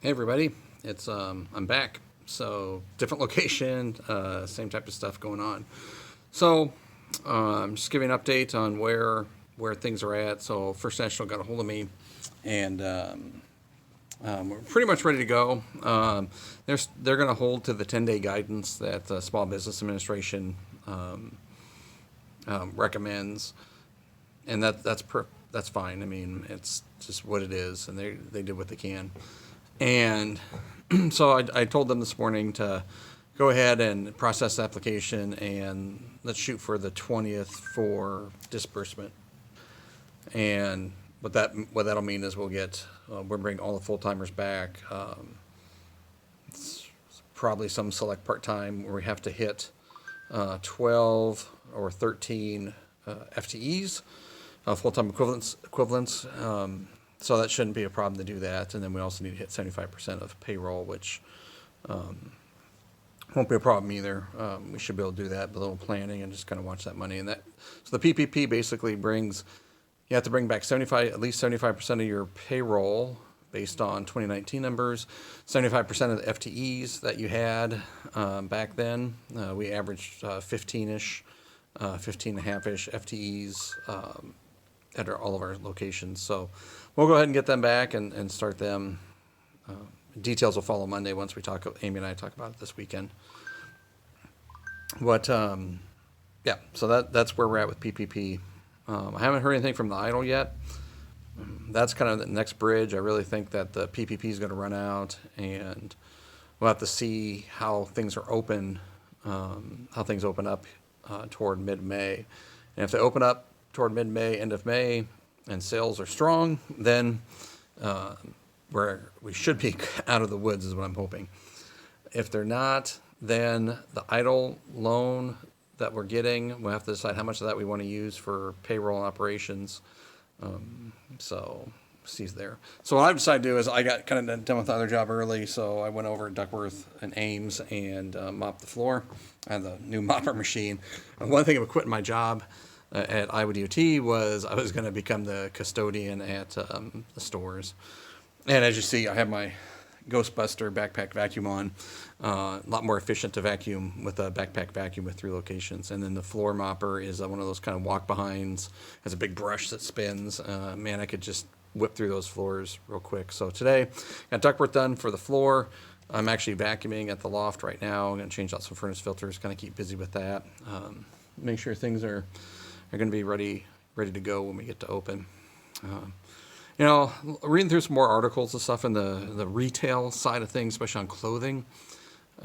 Hey everybody, it's I'm back. So different location, same type of stuff going on. So I'm just giving an update on where things are at. So First National got a hold of me, and we're pretty much ready to go. They're going to hold to the 10-day guidance that the Small Business Administration recommends, and that's fine. I mean, it's just what it is, and they did what they can. And so I told them this morning to go ahead and process the application, and let's shoot for the 20th for disbursement. And what that'll mean is we're bringing all the full timers back. It's probably some select part time where we have to hit 12 or 13 FTEs, full time equivalents. So that shouldn't be a problem to do that. And then we also need to hit 75% of payroll, which won't be a problem either. We should be able to do that with a little planning and just kind of watch that money. So the PPP basically you have to bring back at least 75% of your payroll based on 2019 numbers, 75% of the FTEs that you had back then. We averaged 15-ish, 15 and a half-ish FTEs at all of our locations. So we'll go ahead and get them back and start them. Details will follow Monday once Amy and I talk about it this weekend. Yeah, so that's where we're at with PPP. I haven't heard anything from the idle yet. That's kind of the next bridge. I really think that the PPP is going to run out, and we'll have to see how things are open, how things open up toward mid-May. And if they open up toward mid-May, end of May, and sales are strong, then we should be out of the woods is what I'm hoping. If they're not, then the idle loan that we're getting, we'll have to decide how much of that we want to use for payroll and operations. So see there. So what I've decided to do is I got kind of done with the other job early, so I went over to Duckworth and Ames and mopped the floor. I had the new mopper machine. And one thing about quitting my job at Iowa DOT was I was going to become the custodian at the stores. And as you see, I have my Ghostbuster backpack vacuum on. A lot more efficient to vacuum with a backpack vacuum with 3 locations. And then the floor mopper is one of those kind of walk behinds, has a big brush that spins. Man, I could just whip through those floors real quick. So today, got ductwork done for the floor. I'm actually vacuuming at the loft right now. I'm going to change out some furnace filters, kind of keep busy with that. Make sure things are going to be ready to go when we get to open. Reading through some more articles and stuff in the retail side of things, especially on clothing.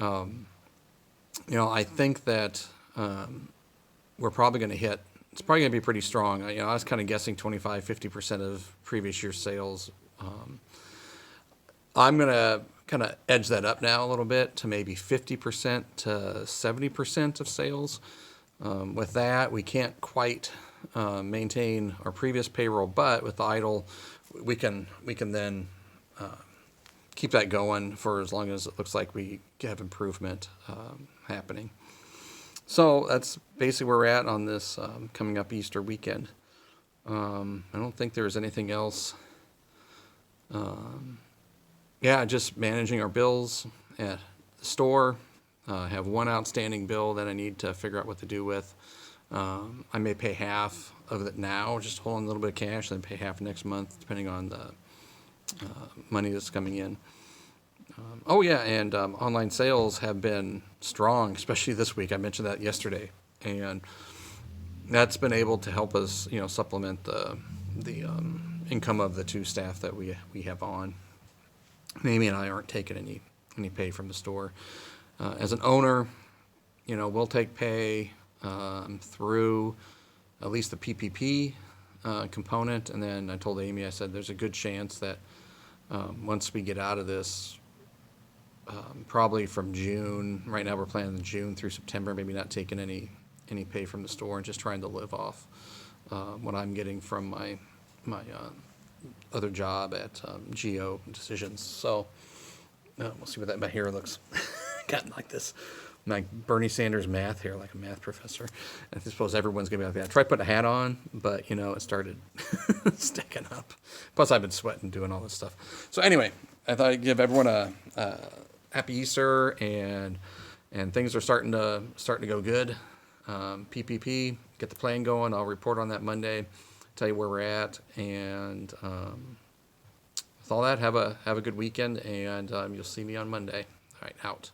I think that we're probably going to hit. It's probably going to be pretty strong. I was kind of guessing 25-50% of previous year's sales. I'm going to kind of edge that up now a little bit to maybe 50% to 70% of sales. With that, we can't quite maintain our previous payroll, but with the idle, we can then keep that going for as long as it looks like we have improvement happening. So that's basically where we're at on this coming up Easter weekend. I don't think there's anything else. Just managing our bills at the store. I have one outstanding bill that I need to figure out what to do with. I may pay half of it now, just hold on a little bit of cash, and then pay half next month, depending on the money that's coming in. And online sales have been strong, especially this week. I mentioned that yesterday, and that's been able to help us, supplement the income of the 2 staff that we have on. Amy and I aren't taking any pay from the store. As an owner, we'll take pay through at least the PPP component. And then I told Amy, I said, there's a good chance that once we get out of this, probably from June, right now we're planning June through September, maybe not taking any pay from the store and just trying to live off what I'm getting from my other job at Geo Decisions. So we'll see what my hair looks. Gotten like this, like Bernie Sanders math hair, like a math professor. And I suppose everyone's gonna be like that. I tried putting a hat on, but it started sticking up. Plus, I've been sweating doing all this stuff. So anyway, I thought I'd give everyone a happy Easter, and things are starting to go good. PPP, get the plan going. I'll report on that Monday, tell you where we're at, and with all that, have a good weekend, and you'll see me on Monday. All right, out.